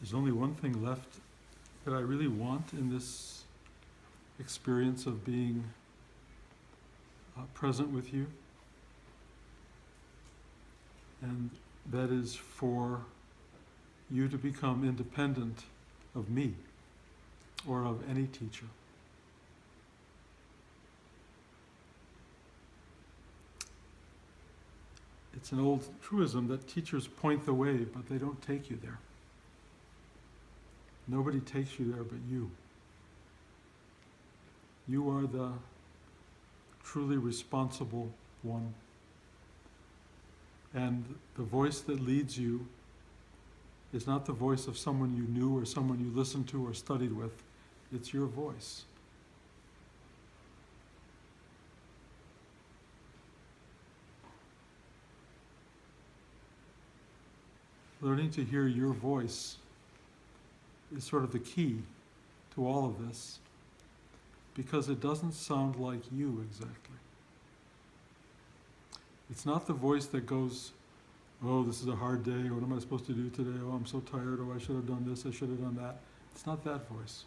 There's only one thing left that I really want in this experience of being present with you, and that is for you to become independent of me or of any teacher. It's an old truism that teachers point the way, but they don't take you there. Nobody takes you there but you. You are the truly responsible one. And the voice that leads you is not the voice of someone you knew or someone you listened to or studied with. It's your voice. Learning to hear your voice is sort of the key to all of this, because it doesn't sound like you exactly. It's not the voice that goes, oh, this is a hard day, what am I supposed to do today? Oh, I'm so tired, oh, I should have done this, I should have done that. It's not that voice.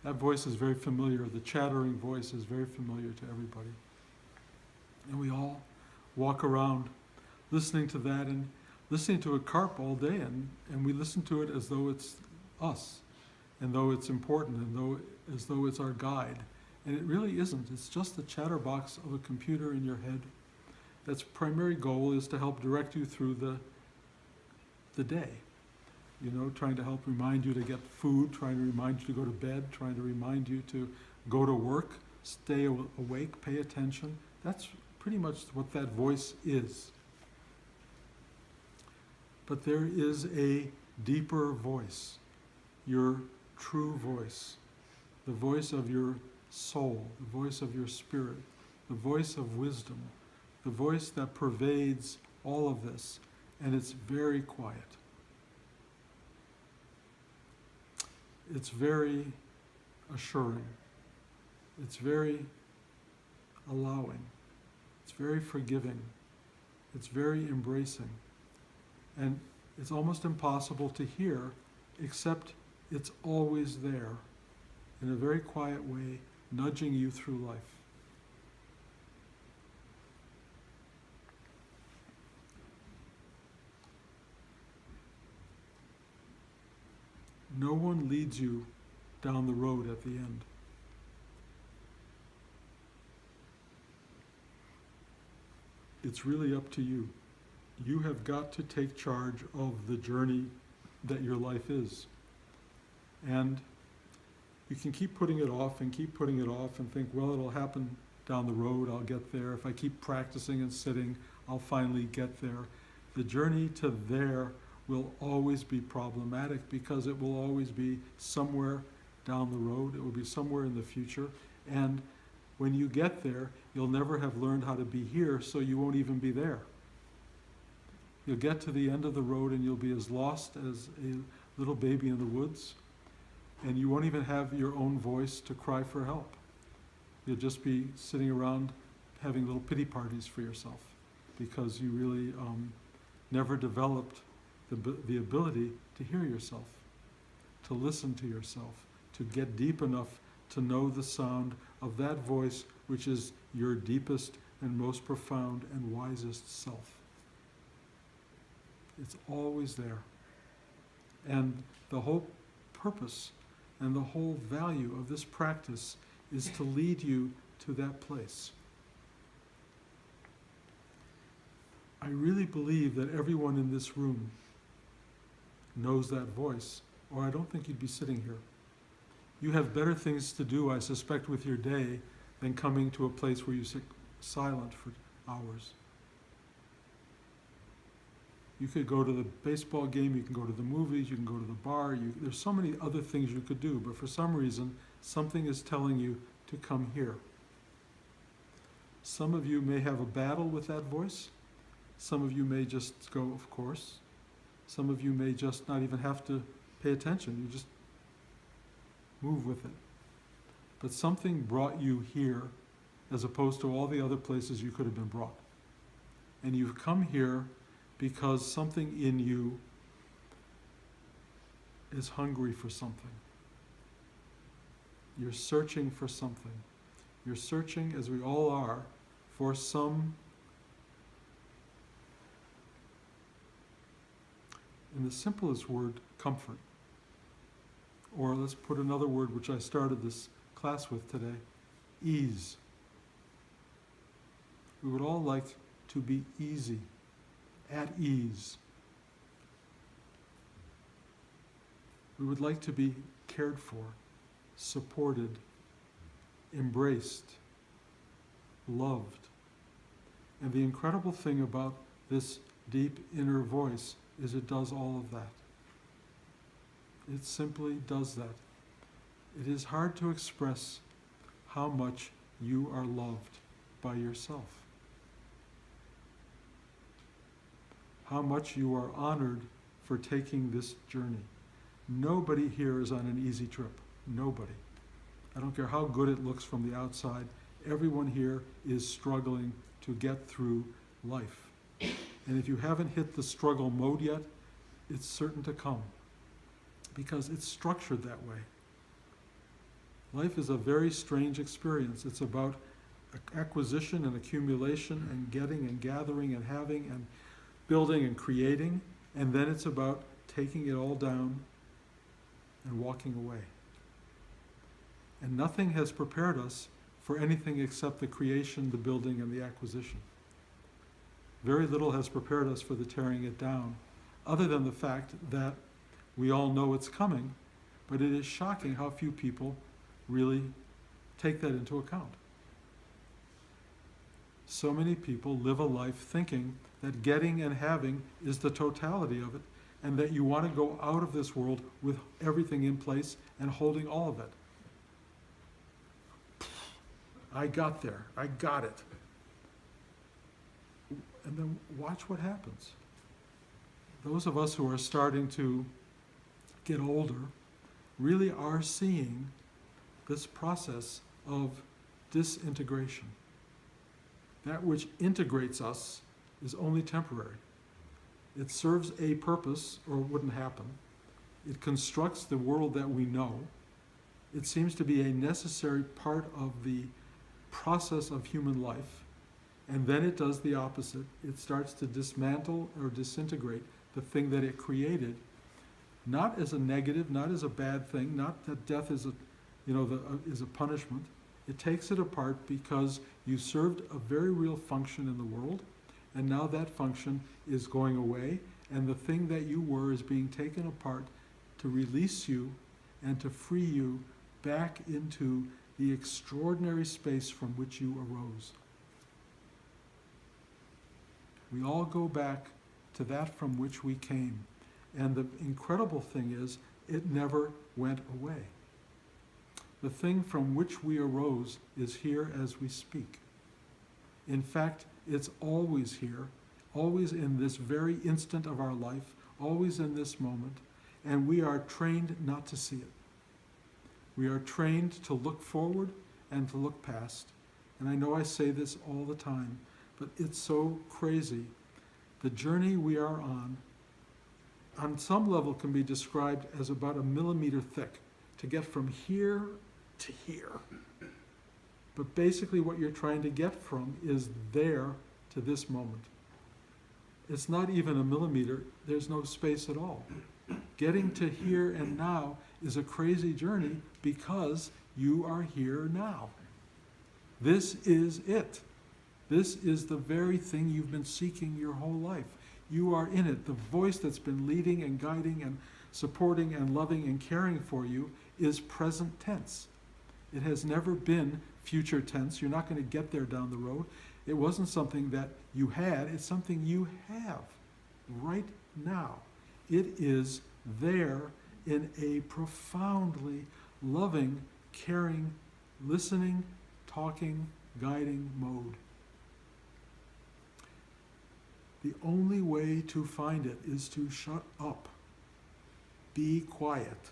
That voice is very familiar, the chattering voice is very familiar to everybody. And we all walk around listening to that and listening to a carp all day, and we listen to it as though it's us, and though it's important, and as though it's our guide. And it really isn't. It's just the chatterbox of a computer in your head. That's primary goal is to help direct you through the day. You know, trying to help remind you to get food, trying to remind you to go to bed, trying to remind you to go to work, stay awake, pay attention. That's pretty much what that voice is. But there is a deeper voice, your true voice, the voice of your soul, the voice of your spirit, the voice of wisdom, the voice that pervades all of this, and it's very quiet. It's very assuring. It's very allowing. It's very forgiving. It's very embracing. And it's almost impossible to hear, except it's always there, in a very quiet way, nudging you through life. No one leads you down the road at the end. It's really up to you. You have got to take charge of the journey that your life is. And you can keep putting it off and keep putting it off and think, well, it'll happen down the road, I'll get there. If I keep practicing and sitting, I'll finally get there. The journey to there will always be problematic because it will always be somewhere down the road. It will be somewhere in the future. And when you get there, you'll never have learned how to be here, so you won't even be there. You'll get to the end of the road and you'll be as lost as a little baby in the woods, and you won't even have your own voice to cry for help. You'll just be sitting around having little pity parties for yourself because you really never developed the ability to hear yourself, to listen to yourself, to get deep enough to know the sound of that voice which is your deepest and most profound and wisest self. It's always there. And the whole purpose and the whole value of this practice is to lead you to that place. I really believe that everyone in this room knows that voice, or I don't think you'd be sitting here. You have better things to do, I suspect, with your day than coming to a place where you sit silent for hours. You could go to the baseball game, you can go to the movies, you can go to the bar, there's so many other things you could do, but for some reason, something is telling you to come here. Some of you may have a battle with that voice. Some of you may just go, of course. Some of you may just not even have to pay attention. You just move with it. But something brought you here as opposed to all the other places you could have been brought. And you've come here because something in you is hungry for something. You're searching for something. You're searching, as we all are, for some, in the simplest word, comfort. Or let's put another word which I started this class with today, ease. We would all like to be easy, at ease. We would like to be cared for, supported, embraced, loved. And the incredible thing about this deep inner voice is it does all of that. It simply does that. It is hard to express how much you are loved by yourself. How much you are honored for taking this journey. Nobody here is on an easy trip. Nobody. I don't care how good it looks from the outside. Everyone here is struggling to get through life. And if you haven't hit the struggle mode yet, it's certain to come, because it's structured that way. Life is a very strange experience. It's about acquisition and accumulation and getting and gathering and having and building and creating, and then it's about taking it all down and walking away. And nothing has prepared us for anything except the creation, the building, and the acquisition. Very little has prepared us for the tearing it down, other than the fact that we all know it's coming, but it is shocking how few people really take that into account. So many people live a life thinking that getting and having is the totality of it, and that you want to go out of this world with everything in place and holding all of it. I got there. I got it. And then watch what happens. Those of us who are starting to get older really are seeing this process of disintegration. That which integrates us is only temporary. It serves a purpose, or it wouldn't happen. It constructs the world that we know. It seems to be a necessary part of the process of human life. And then it does the opposite. It starts to dismantle or disintegrate the thing that it created, not as a negative, not as a bad thing, not that death is a punishment. It takes it apart because you served a very real function in the world, and now that function is going away, and the thing that you were is being taken apart to release you and to free you back into the extraordinary space from which you arose. We all go back to that from which we came. And the incredible thing is, it never went away. The thing from which we arose is here as we speak. In fact, it's always here, always in this very instant of our life, always in this moment, and we are trained not to see it. We are trained to look forward and to look past. And I know I say this all the time, but it's so crazy. The journey we are on some level can be described as about a millimeter thick to get from here to here. But basically what you're trying to get from is there to this moment. It's not even a millimeter, there's no space at all. Getting to here and now is a crazy journey because you are here now. This is it. This is the very thing you've been seeking your whole life. You are in it. The voice that's been leading and guiding and supporting and loving and caring for you is present tense. It has never been future tense. You're not going to get there down the road. It wasn't something that you had. It's something you have right now. It is there in a profoundly loving, caring, listening, talking, guiding mode. The only way to find it is to shut up. Be quiet.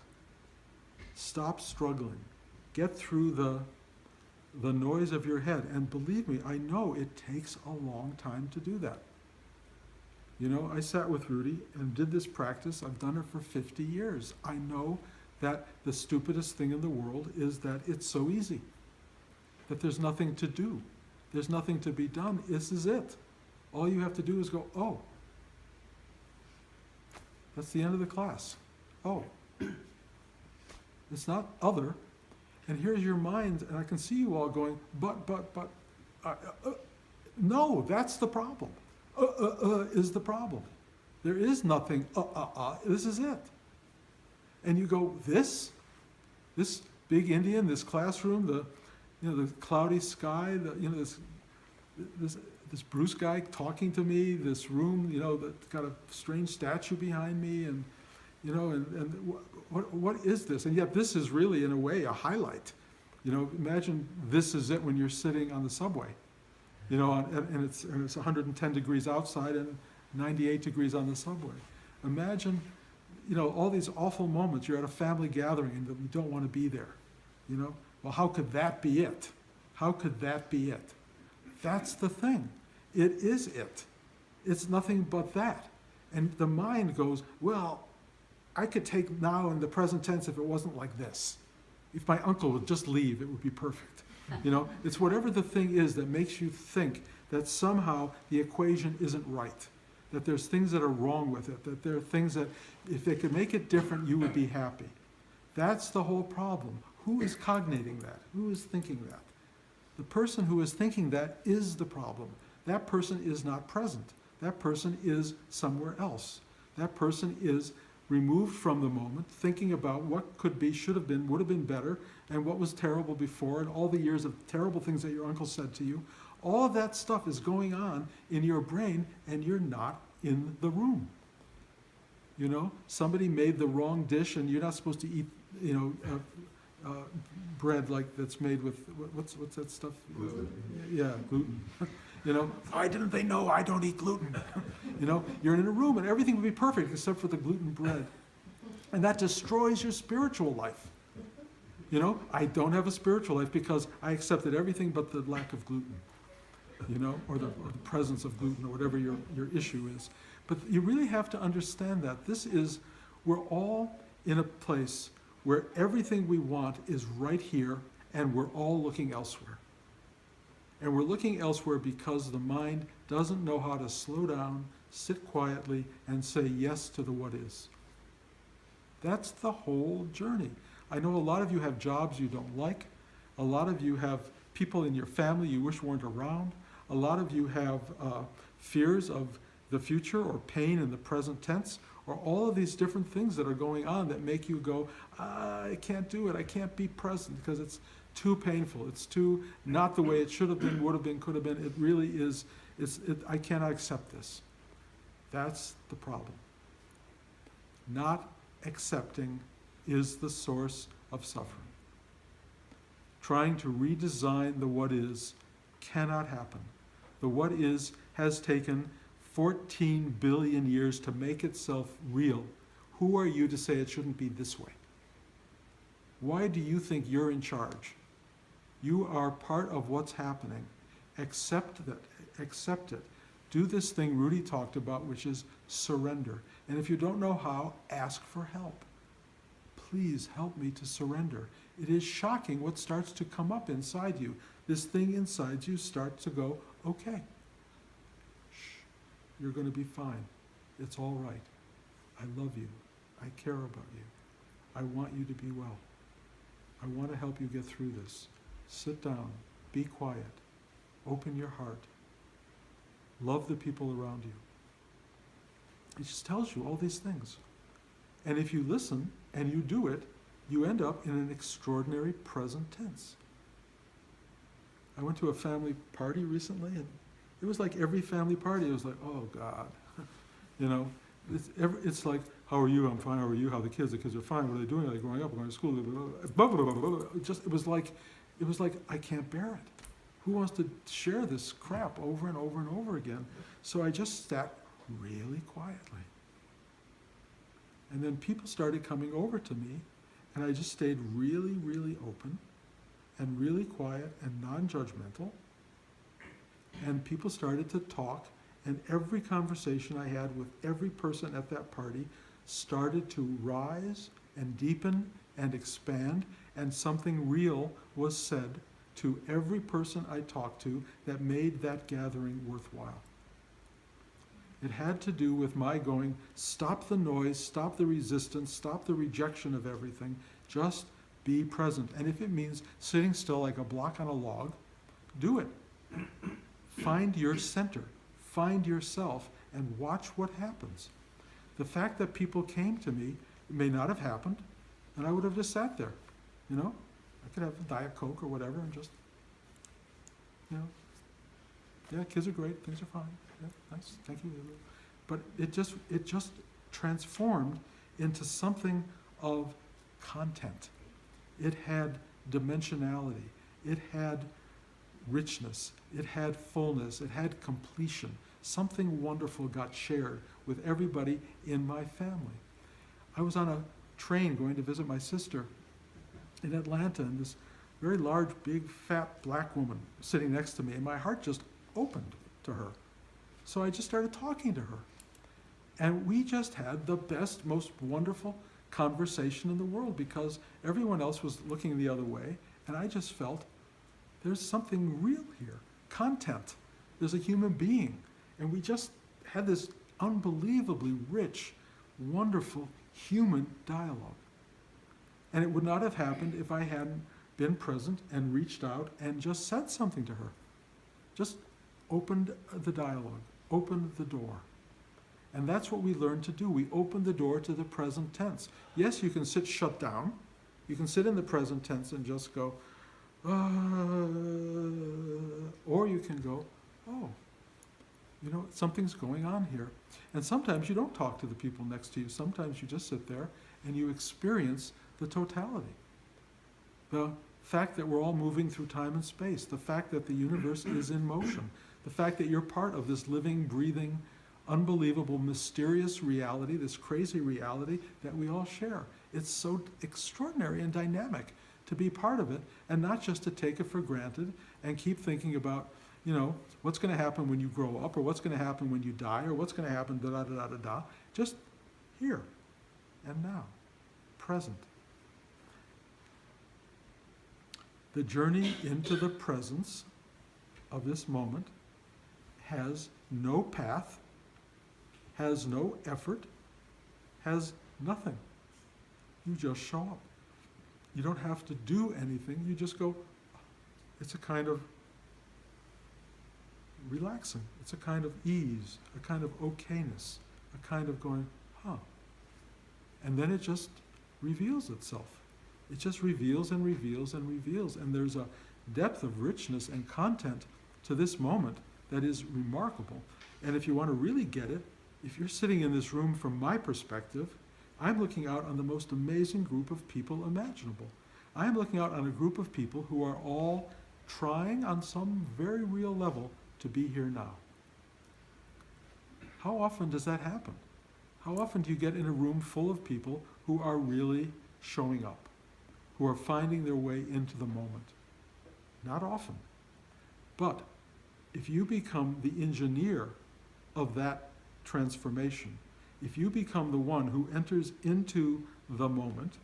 Stop struggling. Get through the noise of your head. And believe me, I know it takes a long time to do that. You know, I sat with Rudy and did this practice. I've done it for 50 years. I know that the stupidest thing in the world is that it's so easy, that there's nothing to do. There's nothing to be done. This is it. All you have to do is go, oh, that's the end of the class. Oh, it's not other. And here's your mind, and I can see you all going, but, no, that's the problem. Is the problem. There is nothing, this is it. And you go, this big Indian, this classroom, the cloudy sky, this Bruce guy talking to me, this room, that's got a strange statue behind me, and what is this? And yet this is really, in a way, a highlight. Imagine this is it when you're sitting on the subway, and it's 110 degrees outside and 98 degrees on the subway. Imagine, all these awful moments. You're at a family gathering and you don't want to be there, Well, how could that be it? How could that be it? That's the thing. It is it. It's nothing but that. And the mind goes, well, I could take now in the present tense if it wasn't like this. If my uncle would just leave, it would be perfect. It's whatever the thing is that makes you think that somehow the equation isn't right, that there's things that are wrong with it, that there are things that if they could make it different, you would be happy. That's the whole problem. Who is cognating that? Who is thinking that? The person who is thinking that is the problem. That person is not present. That person is somewhere else. That person is removed from the moment, thinking about what could be, should have been, would have been better, and what was terrible before, and all the years of terrible things that your uncle said to you. All of that stuff is going on in your brain, and you're not in the room. Somebody made the wrong dish, and you're not supposed to eat, bread like that's made with, what's that stuff? Gluten. Yeah, gluten. Why didn't they know I don't eat gluten? You're in a room and everything would be perfect except for the gluten bread. And that destroys your spiritual life. I don't have a spiritual life because I accepted everything but the lack of gluten, or the presence of gluten, or whatever your issue is. But you really have to understand that we're all in a place where everything we want is right here and we're all looking elsewhere. And we're looking elsewhere because the mind doesn't know how to slow down, sit quietly, and say yes to the what is. That's the whole journey. I know a lot of you have jobs you don't like. A lot of you have people in your family you wish weren't around. A lot of you have fears of the future or pain in the present tense, or all of these different things that are going on that make you go, I can't do it. I can't be present because it's too painful. It's too not the way it should have been, would have been, could have been. It really is. I cannot accept this. That's the problem. Not accepting is the source of suffering. Trying to redesign the what is cannot happen. The what is has taken 14 billion years to make itself real. Who are you to say it shouldn't be this way? Why do you think you're in charge? You are part of what's happening. Accept that. Accept it. Do this thing Rudy talked about, which is surrender. And if you don't know how, ask for help. Please help me to surrender. It is shocking what starts to come up inside you. This thing inside you starts to go, okay, shh, you're going to be fine. It's all right. I love you. I care about you. I want you to be well. I want to help you get through this. Sit down. Be quiet. Open your heart. Love the people around you. It just tells you all these things. And if you listen and you do it, you end up in an extraordinary present tense. I went to a family party recently, and it was like every family party, it was like, oh God. It's like, how are you? I'm fine. How are you? How are the kids? The kids are fine. What are they doing? Are they growing up? Going to school? Blah, blah, blah, blah, blah. It was like, I can't bear it. Who wants to share this crap over and over and over again? So I just sat really quietly. And then people started coming over to me, and I just stayed really, really open and really quiet and non-judgmental. And people started to talk, And every conversation I had with every person at that party started to rise and deepen and expand, and something real was said to every person I talked to that made that gathering worthwhile. It had to do with my going, stop the noise, stop the resistance, stop the rejection of everything, just be present. And if it means sitting still like a block on a log, do it. Find your center, find yourself, and watch what happens. The fact that people came to me may not have happened, and I would have just sat there, you know? I could have a Diet Coke or whatever and just, you know, yeah, kids are great, things are fine, yeah, nice, thank you. But it just transformed into something of content. It had dimensionality, it had richness, it had fullness, it had completion. Something wonderful got shared with everybody in my family. I was on a train going to visit my sister in Atlanta, and this very large, big, fat black woman sitting next to me, and my heart just opened to her. So I just started talking to her. And we just had the best, most wonderful conversation in the world, because everyone else was looking the other way, and I just felt there's something real here. Content. There's a human being. And we just had this unbelievably rich, wonderful human dialogue. And it would not have happened if I hadn't been present and reached out and just said something to her. Just opened the dialogue, opened the door. And that's what we learn to do. We open the door to the present tense. Yes, you can sit shut down. You can sit in the present tense and just go, or you can go, oh, you know, something's going on here. And sometimes you don't talk to the people next to you. Sometimes you just sit there and you experience the totality. The fact that we're all moving through time and space, the fact that the universe is in motion, the fact that you're part of this living, breathing, unbelievable, mysterious reality, this crazy reality that we all share. It's so extraordinary and dynamic to be part of it, and not just to take it for granted and keep thinking about, you know, what's going to happen when you grow up, or what's going to happen when you die, or what's going to happen da-da-da-da-da. Just here and now, present. The journey into the presence of this moment has no path, has no effort, has nothing. You just show up. You don't have to do anything. You just go. It's a kind of relaxing. It's a kind of ease, a kind of okayness, a kind of going, huh. And then it just reveals itself. It just reveals and reveals and reveals. And there's a depth of richness and content to this moment that is remarkable. And if you want to really get it, if you're sitting in this room from my perspective, I'm looking out on the most amazing group of people imaginable. I'm looking out on a group of people who are all trying on some very real level to be here now. How often does that happen? How often do you get in a room full of people who are really showing up, who are finding their way into the moment? Not often. But if you become the engineer of that transformation, if you become the one who enters into the moment,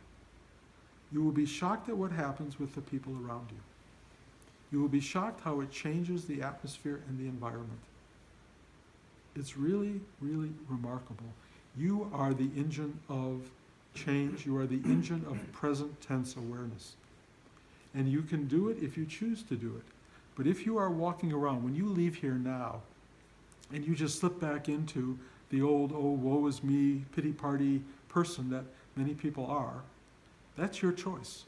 you will be shocked at what happens with the people around you. You will be shocked how it changes the atmosphere and the environment. It's really, really remarkable. You are the engine of change. You are the engine of present tense awareness. And you can do it if you choose to do it. But if you are walking around, when you leave here now, and you just slip back into the old, oh, woe is me, pity party person that many people are, that's your choice.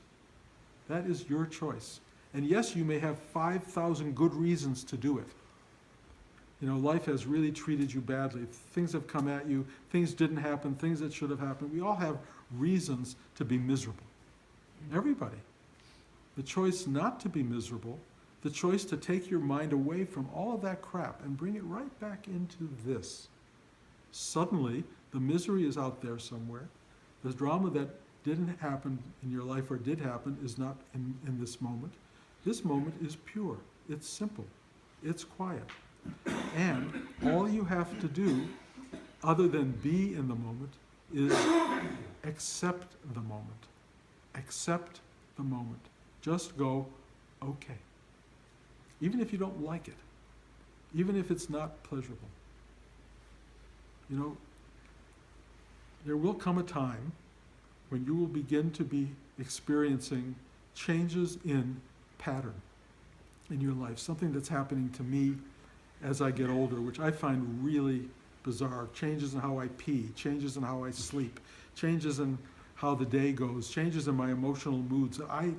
That is your choice. And yes, you may have 5,000 good reasons to do it. You know, life has really treated you badly. Things have come at you, things didn't happen, things that should have happened. We all have reasons to be miserable. Everybody. The choice not to be miserable, the choice to take your mind away from all of that crap and bring it right back into this. Suddenly, the misery is out there somewhere. The drama that didn't happen in your life or did happen is not in this moment. This moment is pure. It's simple. It's quiet. And all you have to do, other than be in the moment, is accept the moment. Accept the moment. Just go, okay. Even if you don't like it, even if it's not pleasurable. You know, there will come a time when you will begin to be experiencing changes in pattern in your life, something that's happening to me as I get older, which I find really bizarre. Changes in how I pee, changes in how I sleep, changes in how the day goes, changes in my emotional moods. I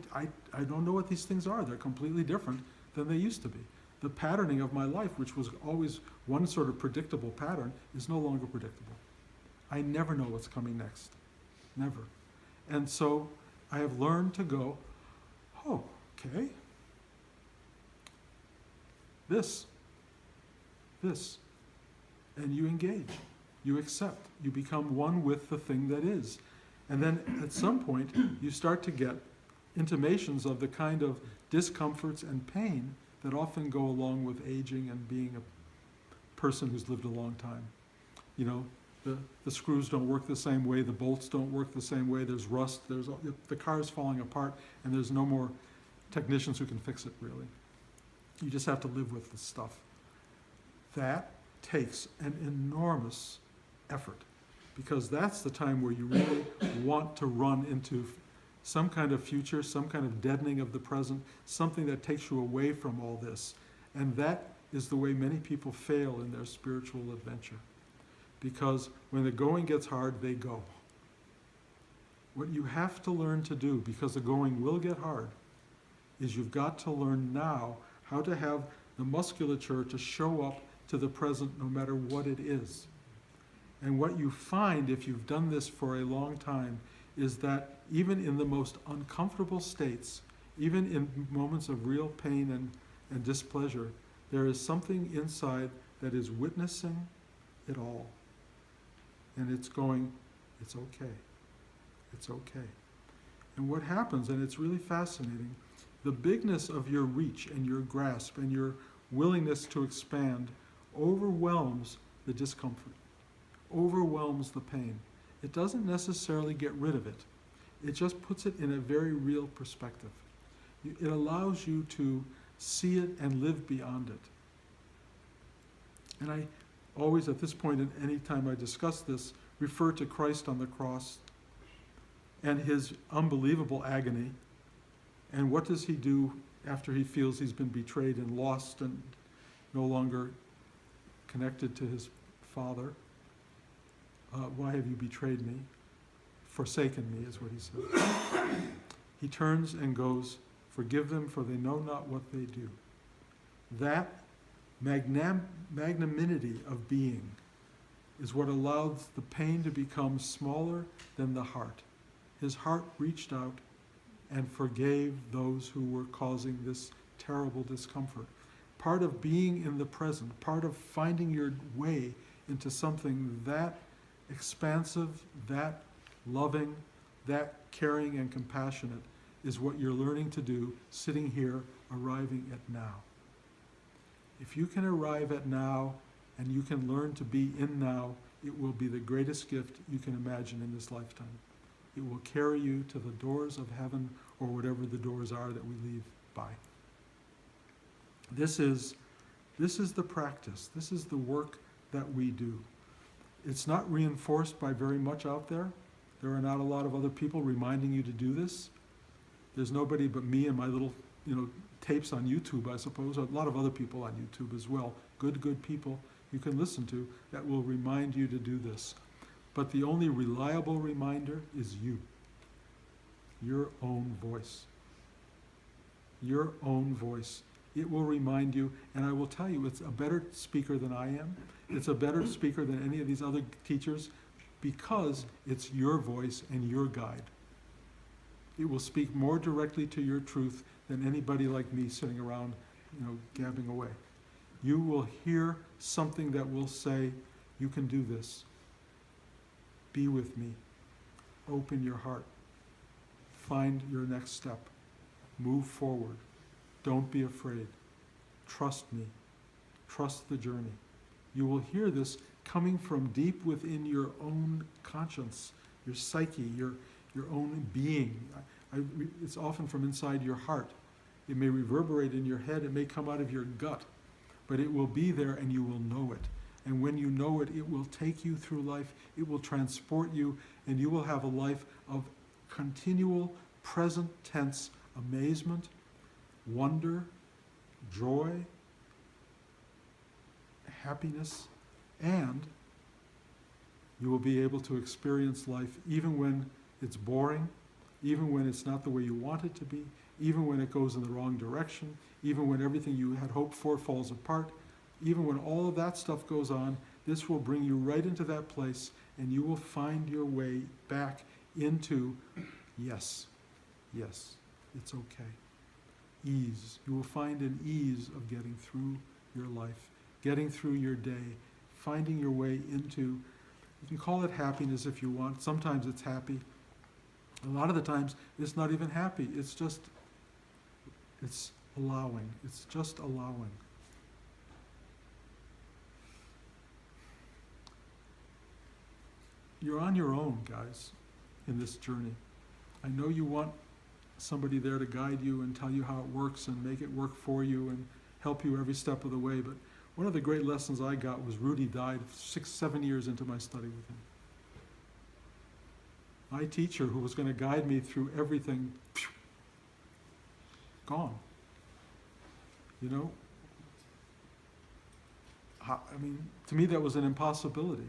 don't know what these things are. They're completely different than they used to be. The patterning of my life, which was always one sort of predictable pattern, is no longer predictable. I never know what's coming next. Never. And so I have learned to go, oh, okay. This. And you engage. You accept. You become one with the thing that is. And then at some point, you start to get intimations of the kind of discomforts and pain that often go along with aging and being a person who's lived a long time. You know, the screws don't work the same way, the bolts don't work the same way, there's rust, the car's falling apart, and there's no more technicians who can fix it, really. You just have to live with this stuff. That takes an enormous effort, because that's the time where you really want to run into some kind of future, some kind of deadening of the present, something that takes you away from all this. And that is the way many people fail in their spiritual adventure. Because when the going gets hard, they go. What you have to learn to do, because the going will get hard, is you've got to learn now how to have the musculature to show up to the present no matter what it is. And what you find, if you've done this for a long time, is that even in the most uncomfortable states, even in moments of real pain and displeasure, there is something inside that is witnessing it all. And it's going, it's okay. It's okay. And what happens, and it's really fascinating, the bigness of your reach and your grasp and your willingness to expand overwhelms the discomfort, overwhelms the pain. It doesn't necessarily get rid of it. It just puts it in a very real perspective. It allows you to see it and live beyond it. And I always, at this point, and any time I discuss this, refer to Christ on the cross and his unbelievable agony. And what does he do after he feels he's been betrayed and lost and no longer connected to his Father? Why have you betrayed me? Forsaken me is what he says. He turns and goes, forgive them, for they know not what they do. That magnanimity of being is what allows the pain to become smaller than the heart. His heart reached out and forgave those who were causing this terrible discomfort. Part of being in the present, part of finding your way into something that expansive, that loving, that caring and compassionate is what you're learning to do sitting here, arriving at now. If you can arrive at now and you can learn to be in now, it will be the greatest gift you can imagine in this lifetime. It will carry you to the doors of heaven or whatever the doors are that we leave by. This is the practice. This is the work that we do. It's not reinforced by very much out there. There are not a lot of other people reminding you to do this. There's nobody but me and my little, tapes on YouTube, I suppose. A lot of other people on YouTube as well. Good people you can listen to that will remind you to do this. But the only reliable reminder is you. Your own voice. Your own voice. It will remind you, and I will tell you, it's a better speaker than I am. It's a better speaker than any of these other teachers because it's your voice and your guide. It will speak more directly to your truth than anybody like me sitting around, gabbing away. You will hear something that will say, you can do this. Be with me. Open your heart. Find your next step. Move forward. Don't be afraid. Trust me. Trust the journey. You will hear this coming from deep within your own conscience, your psyche, your own being. It's often from inside your heart. It may reverberate in your head, it may come out of your gut, but it will be there and you will know it. And when you know it, it will take you through life, it will transport you, and you will have a life of continual, present tense amazement, wonder, joy, happiness, and you will be able to experience life even when it's boring, even when it's not the way you want it to be, even when it goes in the wrong direction, even when everything you had hoped for falls apart, even when all of that stuff goes on. This will bring you right into that place, and you will find your way back into, yes, it's okay. Ease. You will find an ease of getting through your life, getting through your day, finding your way into, you can call it happiness if you want. Sometimes it's happy. A lot of the times it's not even happy. It's allowing. It's just allowing. You're on your own, guys, in this journey. I know you want somebody there to guide you and tell you how it works and make it work for you and help you every step of the way, but one of the great lessons I got was Rudy died 6-7 years into my study with him. My teacher, who was going to guide me through everything, gone. You know? I mean, to me that was an impossibility.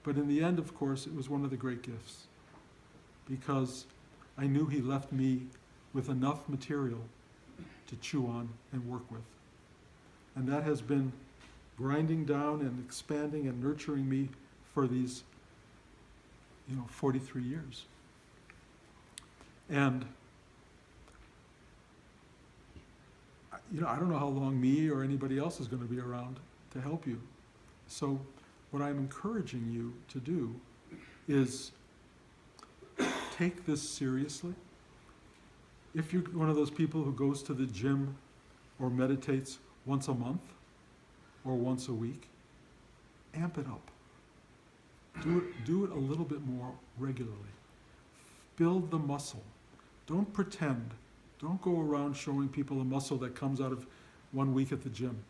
But in the end, of course, it was one of the great gifts, because I knew he left me with enough material to chew on and work with. And that has been grinding down and expanding and nurturing me for these 43 years. And I don't know how long me or anybody else is going to be around to help you. So what I'm encouraging you to do is take this seriously. If you're one of those people who goes to the gym or meditates once a month or once a week, amp it up. Do it a little bit more regularly. Build the muscle. Don't pretend. Don't go around showing people a muscle that comes out of 1 week at the gym.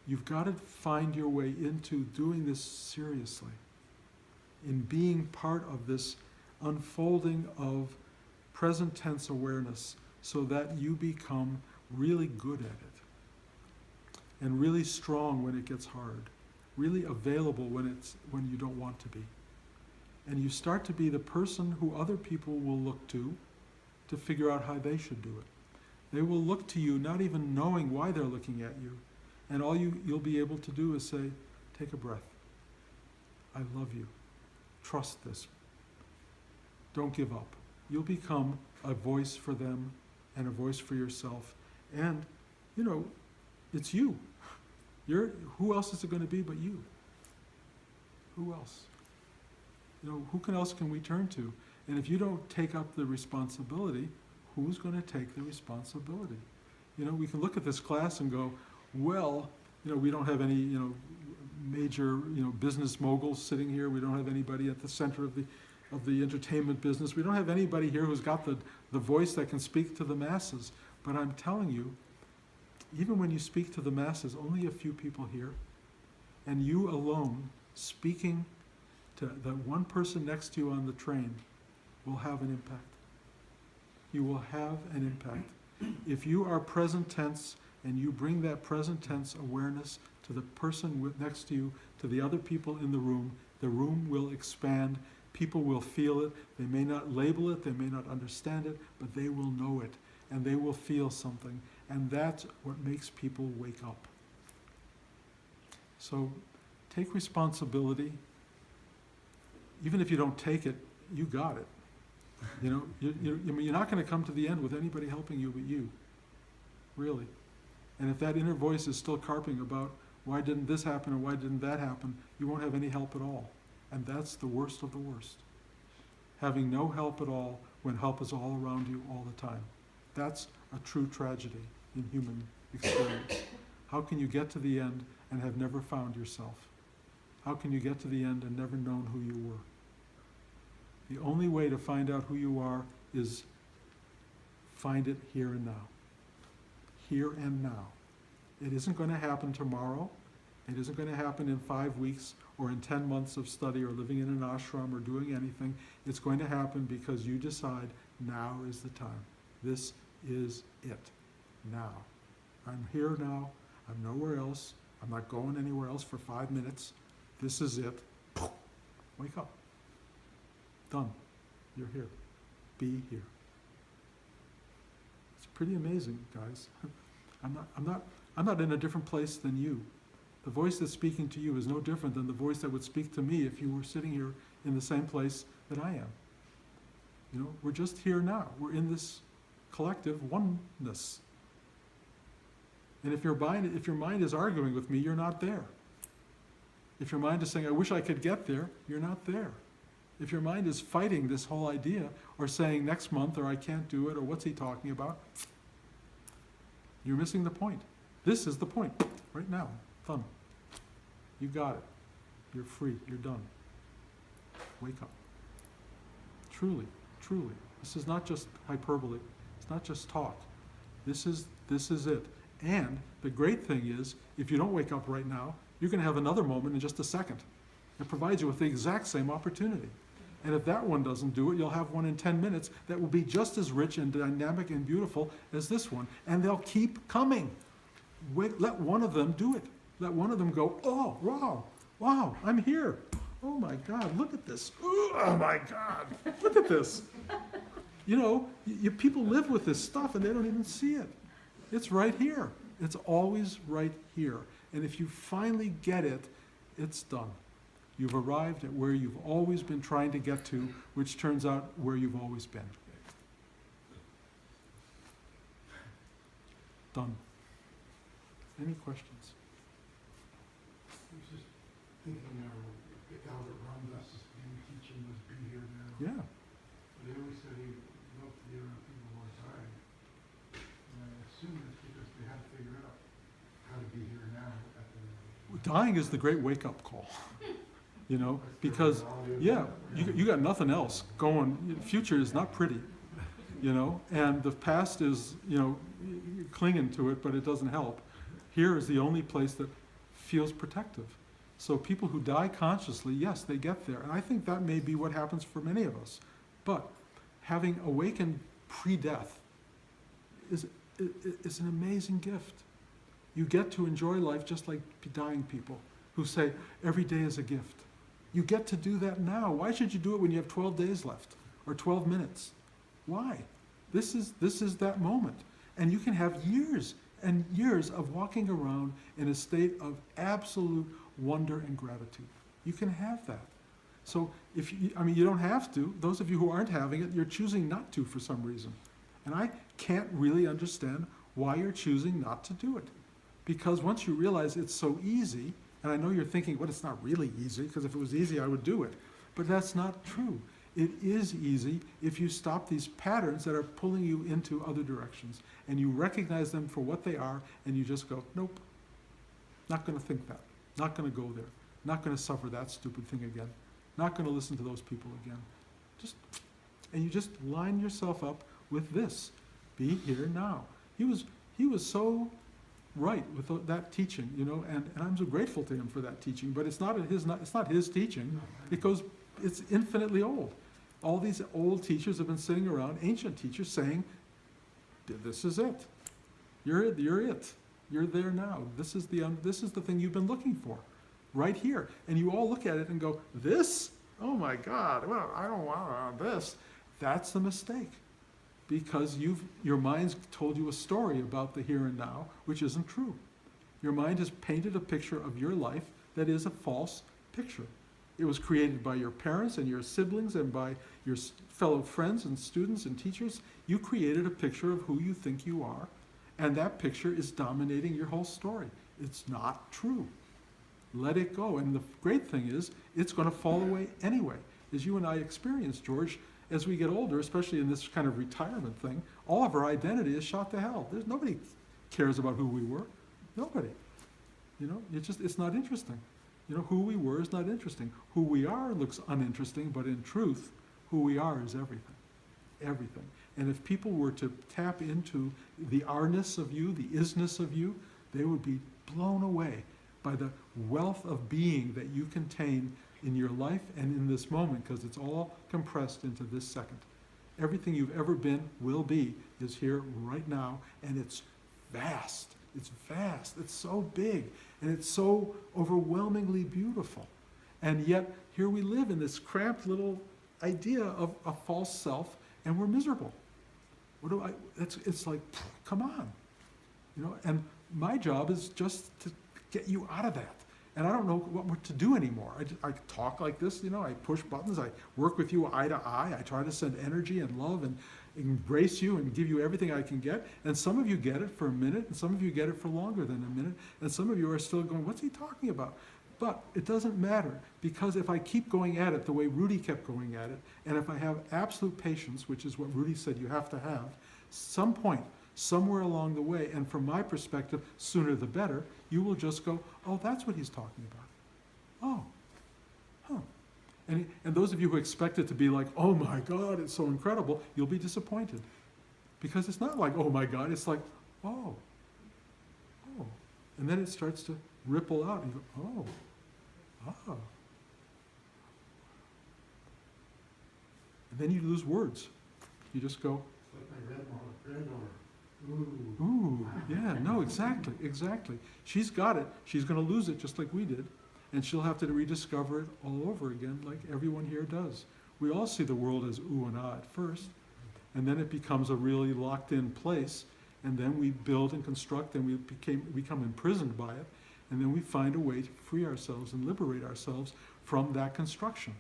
You've got to find your way into doing this seriously, in being part of this unfolding of present tense awareness, so that you become really good at it and really strong when it gets hard, really available when you don't want to be. And you start to be the person who other people will look to figure out how they should do it. They will look to you not even knowing why they're looking at you, and all you'll be able to do is say, take a breath. I love you. Trust this. Don't give up. You'll become a voice for them and a voice for yourself. And, it's you. Who else is it going to be but you? Who else? Who else can we turn to? And if you don't take up the responsibility, who's going to take the responsibility? We can look at this class and go, well, we don't have any, major, business moguls sitting here. We don't have anybody at the center of the entertainment business. We don't have anybody here who's got the voice that can speak to the masses. But I'm telling you, even when you speak to the masses, only a few people hear, and you alone speaking to the one person next to you on the train will have an impact. You will have an impact. If you are present tense and you bring that present tense awareness to the person next to you, to the other people in the room will expand. People will feel it. They may not label it, they may not understand it, but they will know it, and they will feel something. And that's what makes people wake up. So take responsibility. Even if you don't take it, you got it. You're not going to come to the end with anybody helping you but you. Really. And if that inner voice is still carping about why didn't this happen or why didn't that happen, you won't have any help at all. And that's the worst of the worst. Having no help at all when help is all around you all the time. That's a true tragedy in human experience. How can you get to the end and have never found yourself? How can you get to the end and never known who you were? The only way to find out who you are is find it here and now. Here and now. It isn't going to happen tomorrow. It isn't going to happen in 5 weeks or in 10 months of study or living in an ashram or doing anything. It's going to happen because you decide now is the time. This is it. Now. I'm here now. I'm nowhere else. I'm not going anywhere else for 5 minutes. This is it. Wake up. Done. You're here. Be here. It's pretty amazing, guys. I'm not in a different place than you. The voice that's speaking to you is no different than the voice that would speak to me if you were sitting here in the same place that I am. You know, we're just here now. We're in this collective oneness. And if your mind is arguing with me, you're not there. If your mind is saying, I wish I could get there, you're not there. If your mind is fighting this whole idea or saying next month or I can't do it or what's he talking about, you're missing the point. This is the point. Right now. Thumb. You got it. You're free. You're done. Wake up. Truly, truly. This is not just hyperbole. It's not just talk. This is it. And the great thing is, if you don't wake up right now, you're going to have another moment in just a second. It provides you with the exact same opportunity. And if that one doesn't do it, you'll have one in 10 minutes that will be just as rich and dynamic and beautiful as this one. And they'll keep coming. Let one of them do it. Let one of them go, oh, wow, I'm here. Oh my God, look at this. Oh my God, look at this. You know, people live with this stuff and they don't even see it. It's right here. It's always right here. And if you finally get it, it's done. You've arrived at where you've always been trying to get to, which turns out where you've always been. Done. Any questions? I was just thinking Albert Ramdas' main teaching was be here now. Yeah. But he always said he loved to be around people who are dying. And I assume it's because they had to figure out how to be here now at the Dying is the great wake-up call. You know, because, yeah, you got nothing else going. The future is not pretty, you know, and the past is, you know, clinging to it, but it doesn't help. Here is the only place that feels protective. So people who die consciously, yes, they get there. And I think that may be what happens for many of us. But having awakened pre-death is an amazing gift. You get to enjoy life just like dying people who say, every day is a gift. You get to do that now. Why should you do it when you have 12 days left or 12 minutes? Why? This is that moment. And you can have years and years of walking around in a state of absolute wonder and gratitude. You can have that. So you don't have to. Those of you who aren't having it, you're choosing not to for some reason. And I can't really understand why you're choosing not to do it. Because once you realize it's so easy, and I know you're thinking, well, it's not really easy, because if it was easy, I would do it. But that's not true. It is easy if you stop these patterns that are pulling you into other directions, and you recognize them for what they are, and you just go, nope, not going to think that, not going to go there, not going to suffer that stupid thing again, not going to listen to those people again. And you just line yourself up with this. Be here now. He was so right with that teaching, you know, and I'm so grateful to him for that teaching, but it's not his teaching. It's infinitely old. All these old teachers have been sitting around, ancient teachers, saying, this is it. You're it. You're there now. This is the thing you've been looking for, right here. And you all look at it and go, this? Oh my God, well, I don't want this. That's the mistake. Because your mind's told you a story about the here and now, which isn't true. Your mind has painted a picture of your life that is a false picture. It was created by your parents and your siblings and by your fellow friends and students and teachers. You created a picture of who you think you are, and that picture is dominating your whole story. It's not true. Let it go. And the great thing is, it's going to fall away anyway. As you and I experienced, George, as we get older, especially in this kind of retirement thing, all of our identity is shot to hell. Nobody cares about who we were. Nobody. You know, it's not interesting. You know, who we were is not interesting. Who we are looks uninteresting, but in truth, who we are is everything. Everything. And if people were to tap into the are-ness of you, the isness of you, they would be blown away by the wealth of being that you contain in your life and in this moment, because it's all compressed into this second. Everything you've ever been, will be, is here right now, and it's vast. It's vast. It's so big, and it's so overwhelmingly beautiful. And yet, here we live in this cramped little idea of a false self, and we're miserable. It's like, come on. You know, and my job is just to get you out of that. And I don't know what to do anymore. I talk like this, you know, I push buttons, I work with you eye to eye, I try to send energy and love and embrace you and give you everything I can get. And some of you get it for a minute, and some of you get it for longer than a minute, and some of you are still going, what's he talking about? But it doesn't matter, because if I keep going at it the way Rudy kept going at it, and if I have absolute patience, which is what Rudy said you have to have, some point, somewhere along the way, and from my perspective, sooner the better, you will just go, oh, that's what he's talking about. Oh, huh. And those of you who expect it to be like, oh my God, it's so incredible, you'll be disappointed. Because it's not like, oh my God, it's like, oh. And then it starts to ripple out, and you go, oh. And then you lose words. You just go, It's like my granddaughter. Ooh. ooh, yeah, no, exactly. She's got it. She's going to lose it just like we did. And she'll have to rediscover it all over again like everyone here does. We all see the world as ooh and ah at first. And then it becomes a really locked in place. And then we build and construct, and we become imprisoned by it. And then we find a way to free ourselves and liberate ourselves from that construction.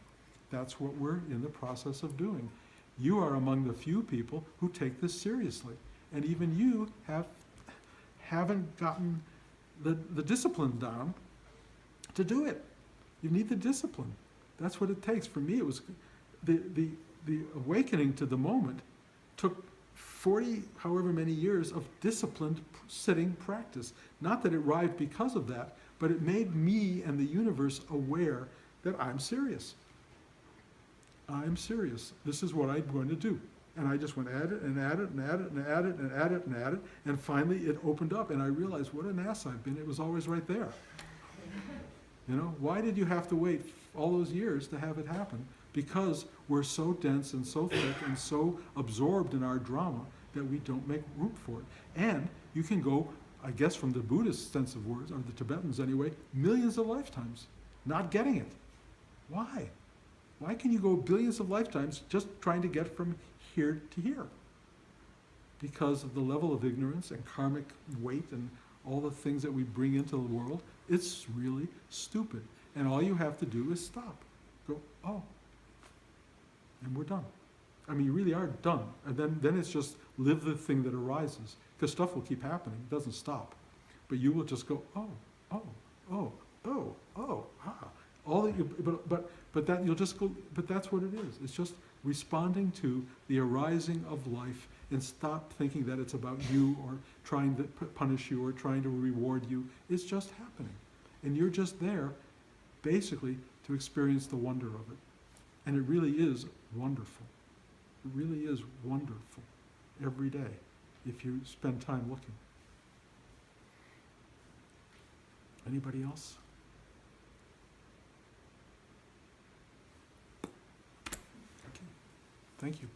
That's what we're in the process of doing. You are among the few people who take this seriously. And even you haven't gotten the discipline down to do it. You need the discipline. That's what it takes. For me, it was the awakening to the moment took 40, however many years of disciplined sitting practice. Not that it arrived because of that, but it made me and the universe aware that I'm serious. I'm serious. This is what I'm going to do. And I just went at it and at it and at it and at it and at it and at it. And finally it opened up, and I realized what an ass I've been. It was always right there. You know, why did you have to wait all those years to have it happen? Because we're so dense and so thick and so absorbed in our drama that we don't make room for it. And you can go, I guess from the Buddhist sense of words, or the Tibetans anyway, millions of lifetimes not getting it. Why? Why can you go billions of lifetimes just trying to get from here to here? Because of the level of ignorance and karmic weight and all the things that we bring into the world. It's really stupid. And all you have to do is stop. Go, oh. And we're done. I mean, you really are done. And then it's just live the thing that arises. Because stuff will keep happening. It doesn't stop. But you will just go, ah. All that you, but that you'll just go, but that's what it is. It's just responding to the arising of life, and stop thinking that it's about you or trying to punish you or trying to reward you. It's just happening. And you're just there basically to experience the wonder of it. And it really is wonderful. It really is wonderful every day if you spend time looking. Anybody else? Okay. Thank you.